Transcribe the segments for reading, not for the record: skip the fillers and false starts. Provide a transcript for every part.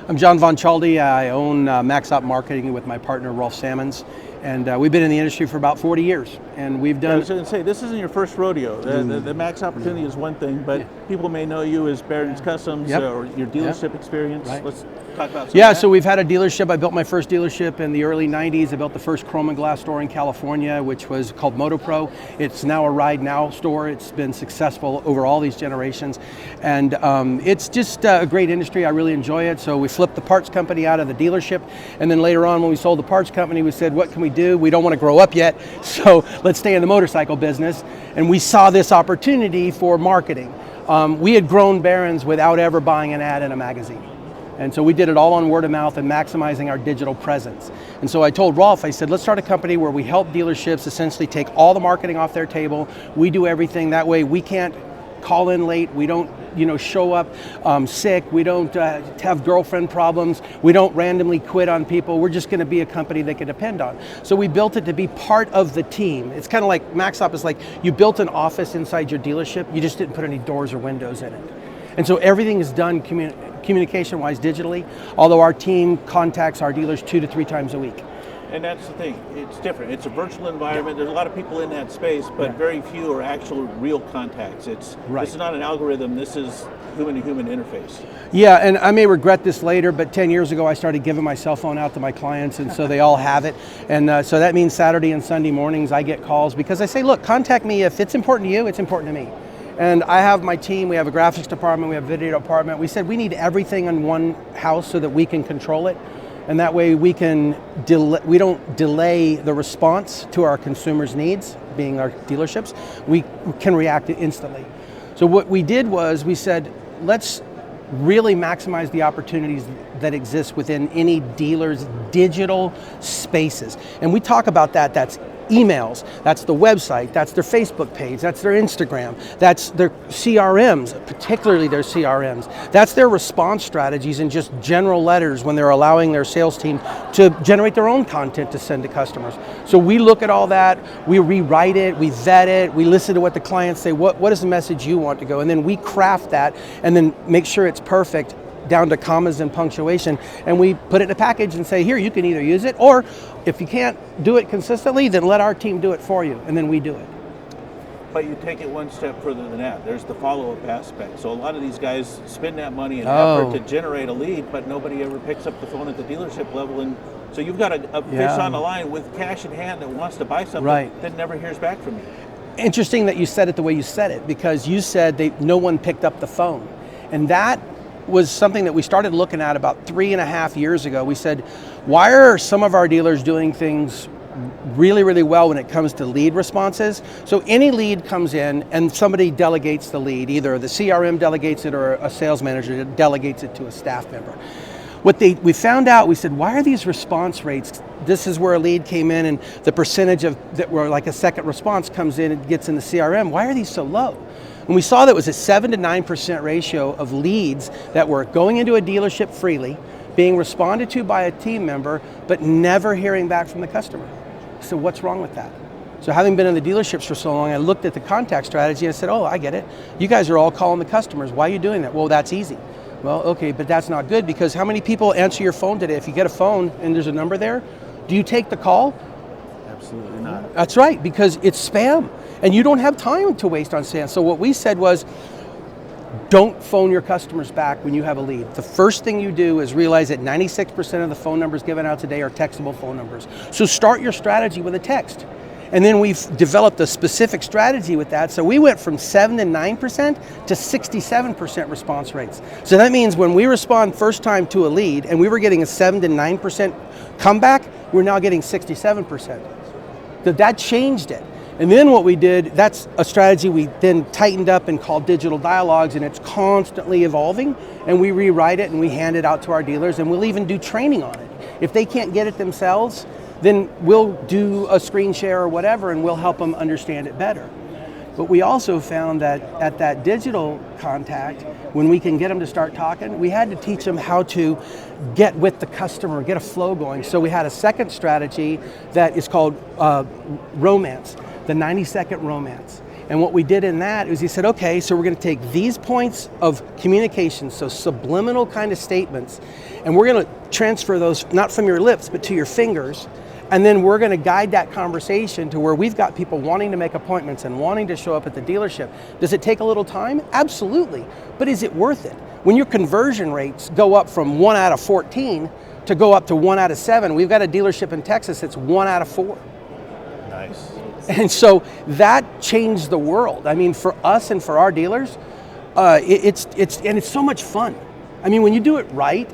I'm John Vaughan-Chaldy. I own MaxOpp Marketing with my partner Rolf Sammons, and we've been in the industry for about 40 years. And we've done. I was going to say, this isn't your first rodeo. The Max opportunity is one thing, but people may know you as Barron's Customs or your dealership experience. Right. Let's talk about some of that. So we've had a dealership. I built my first dealership in the early 90s. I built the first chrome and glass store in California, which was called MotoPro. It's now a Ride Now store. It's been successful over all these generations. And it's just a great industry. I really enjoy it. So we flipped the parts company out of the dealership. And then later on, when we sold the parts company, we said, what can we do? We don't want to grow up yet, so let's stay in the motorcycle business. And we saw this opportunity for marketing. We had grown Barron's without ever buying an ad in a magazine. And so we did it all on word of mouth and maximizing our digital presence. And so I told Rolf, I said, let's start a company where we help dealerships essentially take all the marketing off their table. We do everything. That way we can't call in late. We don't show up sick. We don't have girlfriend problems. We don't randomly quit on people. We're just going to be a company they can depend on. So we built it to be part of the team. It's kind of like MaxOpp is like you built an office inside your dealership. You just didn't put any doors or windows in it. And so everything is done communication-wise digitally, although our team contacts our dealers 2 to 3 times a week. And that's the thing, it's different. It's a virtual environment. There's a lot of people in that space, but very few are actual real contacts. This is not an algorithm, this is human-to-human interface. Yeah, and I may regret this later, but 10 years ago I started giving my cell phone out to my clients, and so they all have it. And so that means Saturday and Sunday mornings I get calls because I say, look, contact me if it's important to you, it's important to me. And I have my team, we have a graphics department, we have a video department. We said we need everything in one house so that we can control it. And that way we don't delay the response to our consumers' needs, being our dealerships. We can react instantly. So what we did was we said, let's really maximize the opportunities that exist within any dealer's digital spaces. And we talk about that, that's emails, that's the website, that's their Facebook page, that's their Instagram, that's their CRMs, particularly their CRMs. That's their response strategies and just general letters when they're allowing their sales team to generate their own content to send to customers. So we look at all that, we rewrite it, we vet it, we listen to what the clients say, what is the message you want to go, and then we craft that and then make sure it's perfect down to commas and punctuation, and we put it in a package and say, here, you can either use it, or if you can't do it consistently, then let our team do it for you, and then we do it. But you take it one step further than that. There's the follow-up aspect. So a lot of these guys spend that money and effort to generate a lead, but nobody ever picks up the phone at the dealership level, and so you've got a fish on the line with cash in hand that wants to buy something that never hears back from you. Interesting that you said it the way you said it, because you said no one picked up the phone, and that was something that we started looking at about 3.5 years ago. We said, why are some of our dealers doing things really, really well when it comes to lead responses? So any lead comes in and somebody delegates the lead, either the CRM delegates it or a sales manager delegates it to a staff member. We found out, we said, why are these response rates? This is where a lead came in and the percentage of that where like a second response comes in and gets in the CRM, why are these so low? And we saw that it was a 7 to 9% ratio of leads that were going into a dealership freely, being responded to by a team member, but never hearing back from the customer. So what's wrong with that? So having been in the dealerships for so long, I looked at the contact strategy and I said, oh, I get it. You guys are all calling the customers. Why are you doing that? Well, that's easy. Well, okay, but that's not good, because how many people answer your phone today? If you get a phone and there's a number there, do you take the call? Absolutely not. That's right, because it's spam. And you don't have time to waste on spam. So what we said was, don't phone your customers back when you have a lead. The first thing you do is realize that 96% of the phone numbers given out today are textable phone numbers. So start your strategy with a text. And then we've developed a specific strategy with that. So we went from 7 to 9% to 67% response rates. So that means when we respond first time to a lead and we were getting a 7 to 9% comeback, we're now getting 67%. So that changed it. And then what we did, that's a strategy we then tightened up and called digital dialogues, and it's constantly evolving, and we rewrite it and we hand it out to our dealers, and we'll even do training on it. If they can't get it themselves, then we'll do a screen share or whatever, and we'll help them understand it better. But we also found that at that digital contact, when we can get them to start talking, we had to teach them how to get with the customer, get a flow going. So we had a second strategy that is called romance, the 90-second romance. And what we did in that is he said, okay, so we're going to take these points of communication, so subliminal kind of statements, and we're going to transfer those not from your lips but to your fingers, and then we're going to guide that conversation to where we've got people wanting to make appointments and wanting to show up at the dealership. Does it take a little time? Absolutely. But is it worth it? When your conversion rates go up from 1 out of 14 to go up to 1 out of 7, we've got a dealership in Texas that's 1 out of 4. Nice. And so that changed the world. I mean, for us and for our dealers, it's so much fun. I mean, when you do it right,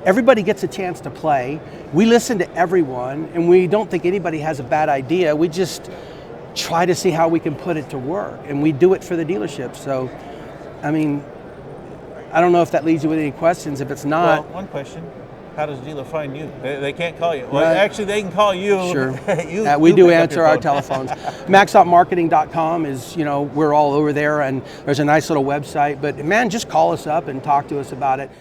everybody gets a chance to play. We listen to everyone, and we don't think anybody has a bad idea. We just try to see how we can put it to work, and we do it for the dealership. So, I mean, I don't know if that leaves you with any questions. If it's not, well, one question. How does a dealer find you? They can't call you. Well, actually, they can call you. Sure. We do answer our telephones. MaxOppMarketing.com is, we're all over there, and there's a nice little website. But man, just call us up and talk to us about it.